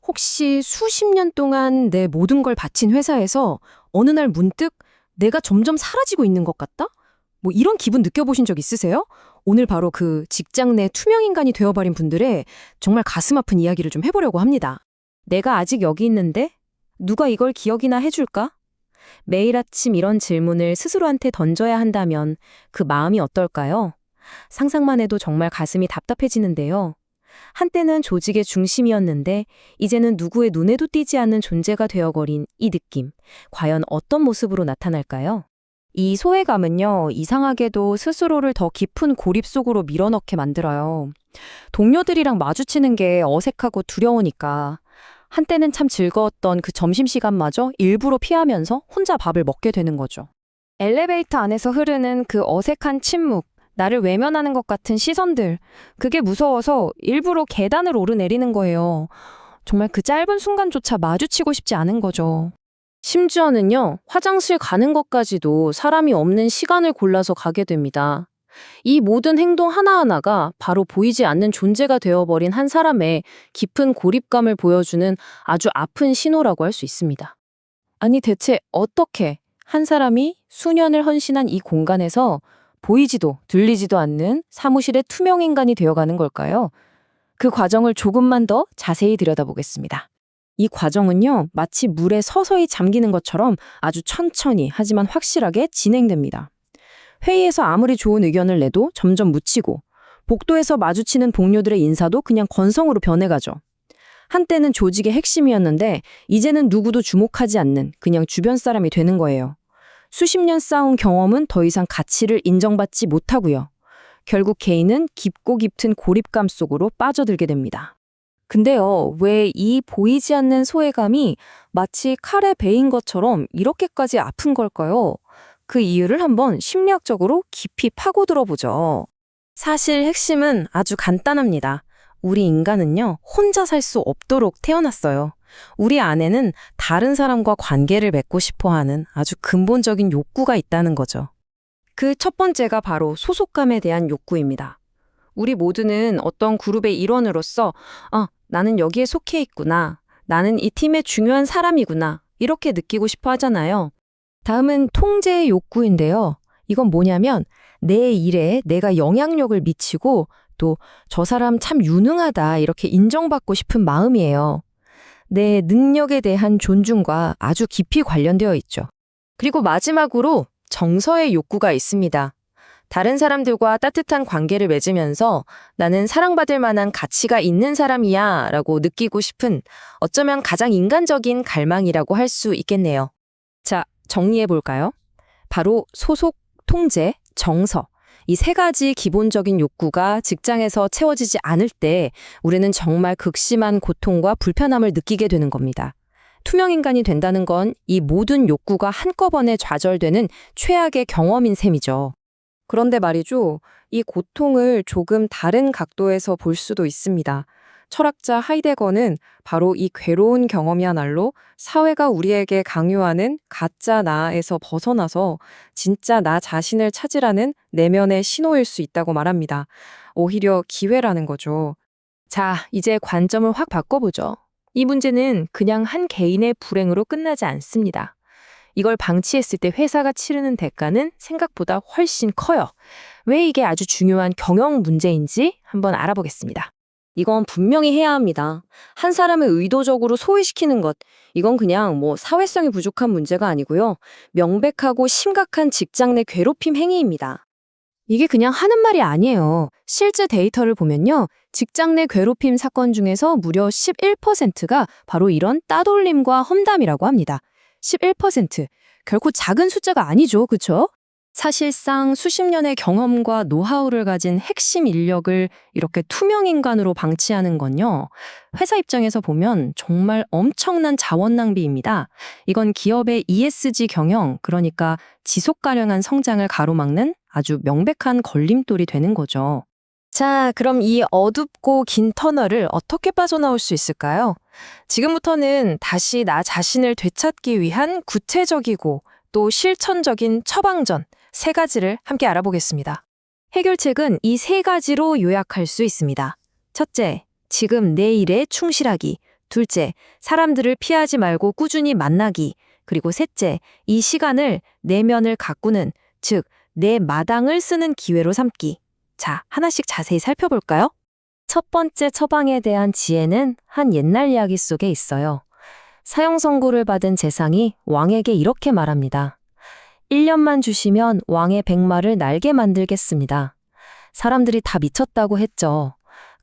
혹시 수십 년 동안 내 모든 걸 바친 회사에서 어느 날 문득 내가 점점 사라지고 있는 것 같다? 뭐 이런 기분 느껴보신 적 있으세요? 오늘 바로 그 직장 내 투명인간이 되어버린 분들의 정말 가슴 아픈 이야기를 좀 해보려고 합니다. 내가 아직 여기 있는데? 누가 이걸 기억이나 해줄까? 매일 아침 이런 질문을 스스로한테 던져야 한다면 그 마음이 어떨까요? 상상만 해도 정말 가슴이 답답해지는데요. 한때는 조직의 중심이었는데 이제는 누구의 눈에도 띄지 않는 존재가 되어버린 이 느낌. 과연 어떤 모습으로 나타날까요? 이 소외감은요, 이상하게도 스스로를 더 깊은 고립 속으로 밀어넣게 만들어요. 동료들이랑 마주치는 게 어색하고 두려우니까 한때는 참 즐거웠던 그 점심시간마저 일부러 피하면서 혼자 밥을 먹게 되는 거죠. 엘리베이터 안에서 흐르는 그 어색한 침묵, 나를 외면하는 것 같은 시선들, 그게 무서워서 일부러 계단을 오르내리는 거예요. 정말 그 짧은 순간조차 마주치고 싶지 않은 거죠. 심지어는요, 화장실 가는 것까지도 사람이 없는 시간을 골라서 가게 됩니다. 이 모든 행동 하나하나가 바로 보이지 않는 존재가 되어버린 한 사람의 깊은 고립감을 보여주는 아주 아픈 신호라고 할 수 있습니다. 아니 대체 어떻게 한 사람이 수년을 헌신한 이 공간에서 보이지도 들리지도 않는 사무실의 투명인간이 되어가는 걸까요? 그 과정을 조금만 더 자세히 들여다보겠습니다. 이 과정은요, 마치 물에 서서히 잠기는 것처럼 아주 천천히 하지만 확실하게 진행됩니다. 회의에서 아무리 좋은 의견을 내도 점점 묻히고, 복도에서 마주치는 동료들의 인사도 그냥 건성으로 변해가죠. 한때는 조직의 핵심이었는데 이제는 누구도 주목하지 않는 그냥 주변 사람이 되는 거예요. 수십 년 쌓은 경험은 더 이상 가치를 인정받지 못하고요. 결국 개인은 깊고 깊은 고립감 속으로 빠져들게 됩니다. 근데요, 왜 이 보이지 않는 소외감이 마치 칼에 베인 것처럼 이렇게까지 아픈 걸까요? 그 이유를 한번 심리학적으로 깊이 파고들어 보죠. 사실 핵심은 아주 간단합니다. 우리 인간은요, 혼자 살 수 없도록 태어났어요. 우리 안에는 다른 사람과 관계를 맺고 싶어 하는 아주 근본적인 욕구가 있다는 거죠. 그 첫 번째가 바로 소속감에 대한 욕구입니다. 우리 모두는 어떤 그룹의 일원으로서 나는 여기에 속해 있구나. 나는 이 팀의 중요한 사람이구나. 이렇게 느끼고 싶어 하잖아요. 다음은 통제의 욕구인데요. 이건 뭐냐면 내 일에 내가 영향력을 미치고 또 저 사람 참 유능하다 이렇게 인정받고 싶은 마음이에요. 내 능력에 대한 존중과 아주 깊이 관련되어 있죠. 그리고 마지막으로 정서의 욕구가 있습니다. 다른 사람들과 따뜻한 관계를 맺으면서 나는 사랑받을 만한 가치가 있는 사람이야 라고 느끼고 싶은 어쩌면 가장 인간적인 갈망이라고 할 수 있겠네요. 자, 정리해 볼까요? 바로 소속, 통제, 정서. 이 세 가지 기본적인 욕구가 직장에서 채워지지 않을 때 우리는 정말 극심한 고통과 불편함을 느끼게 되는 겁니다. 투명인간이 된다는 건 이 모든 욕구가 한꺼번에 좌절되는 최악의 경험인 셈이죠. 그런데 말이죠, 이 고통을 조금 다른 각도에서 볼 수도 있습니다. 철학자 하이데거는 바로 이 괴로운 경험이야말로 사회가 우리에게 강요하는 가짜 나에서 벗어나서 진짜 나 자신을 찾으라는 내면의 신호일 수 있다고 말합니다. 오히려 기회라는 거죠. 자, 이제 관점을 확 바꿔보죠. 이 문제는 그냥 한 개인의 불행으로 끝나지 않습니다. 이걸 방치했을 때 회사가 치르는 대가는 생각보다 훨씬 커요. 왜 이게 아주 중요한 경영 문제인지 한번 알아보겠습니다. 이건 분명히 해야 합니다. 한 사람을 의도적으로 소외시키는 것, 이건 그냥 사회성이 부족한 문제가 아니고요. 명백하고 심각한 직장 내 괴롭힘 행위입니다. 이게 그냥 하는 말이 아니에요. 실제 데이터를 보면요. 직장 내 괴롭힘 사건 중에서 무려 11%가 바로 이런 따돌림과 험담이라고 합니다. 11%. 결코 작은 숫자가 아니죠. 그쵸? 사실상 수십 년의 경험과 노하우를 가진 핵심 인력을 이렇게 투명인간으로 방치하는 건요. 회사 입장에서 보면 정말 엄청난 자원 낭비입니다. 이건 기업의 ESG 경영, 그러니까 지속 가능한 성장을 가로막는 아주 명백한 걸림돌이 되는 거죠. 자, 그럼 이 어둡고 긴 터널을 어떻게 빠져나올 수 있을까요? 지금부터는 다시 나 자신을 되찾기 위한 구체적이고 또 실천적인 처방전 세 가지를 함께 알아보겠습니다. 해결책은 이 세 가지로 요약할 수 있습니다. 첫째, 지금 내 일에 충실하기. 둘째, 사람들을 피하지 말고 꾸준히 만나기. 그리고 셋째, 이 시간을 내면을 가꾸는, 즉, 내 마당을 쓰는 기회로 삼기. 자, 하나씩 자세히 살펴볼까요? 첫 번째 처방에 대한 지혜는 한 옛날 이야기 속에 있어요. 사형 선고를 받은 재상이 왕에게 이렇게 말합니다. 1년만 주시면 왕의 백마를 날게 만들겠습니다. 사람들이 다 미쳤다고 했죠.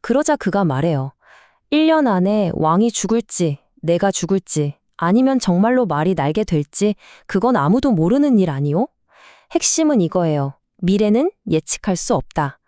그러자 그가 말해요. 1년 안에 왕이 죽을지, 내가 죽을지, 아니면 정말로 말이 날게 될지, 그건 아무도 모르는 일 아니오? 핵심은 이거예요. 미래는 예측할 수 없다.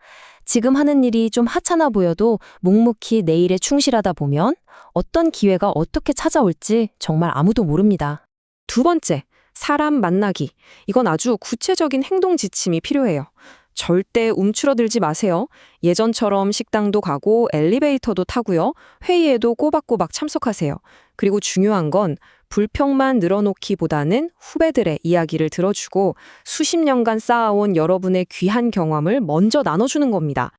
지금 하는 일이 좀 하찮아 보여도 묵묵히 내일에 충실하다 보면 어떤 기회가 어떻게 찾아올지 정말 아무도 모릅니다. 두 번째, 사람 만나기. 이건 아주 구체적인 행동 지침이 필요해요. 절대 움츠러들지 마세요. 예전처럼 식당도 가고 엘리베이터도 타고요. 회의에도 꼬박꼬박 참석하세요. 그리고 중요한 건 불평만 늘어놓기보다는 후배들의 이야기를 들어주고 수십 년간 쌓아온 여러분의 귀한 경험을 먼저 나눠주는 겁니다.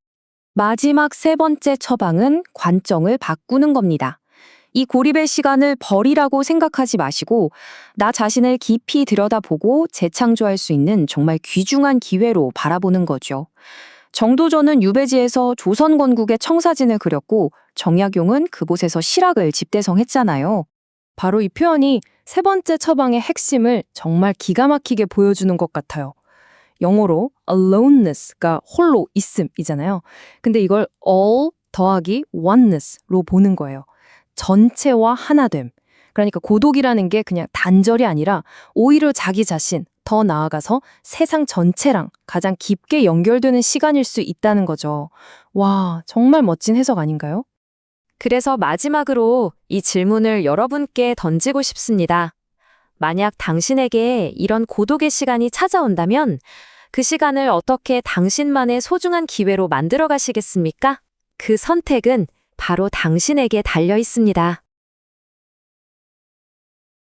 마지막 세 번째 처방은 관점을 바꾸는 겁니다. 이 고립의 시간을 벌이라고 생각하지 마시고 나 자신을 깊이 들여다보고 재창조할 수 있는 정말 귀중한 기회로 바라보는 거죠. 정도전은 유배지에서 조선 건국의 청사진을 그렸고 정약용은 그곳에서 실학을 집대성했잖아요. 바로 이 표현이 세 번째 처방의 핵심을 정말 기가 막히게 보여주는 것 같아요. 영어로 aloneness가 홀로 있음이잖아요. 근데 이걸 all 더하기 oneness로 보는 거예요. 전체와 하나됨. 그러니까 고독이라는 게 그냥 단절이 아니라 오히려 자기 자신, 더 나아가서 세상 전체랑 가장 깊게 연결되는 시간일 수 있다는 거죠. 와, 정말 멋진 해석 아닌가요? 그래서 마지막으로 이 질문을 여러분께 던지고 싶습니다. 만약 당신에게 이런 고독의 시간이 찾아온다면 그 시간을 어떻게 당신만의 소중한 기회로 만들어 가시겠습니까? 그 선택은 바로 당신에게 달려 있습니다.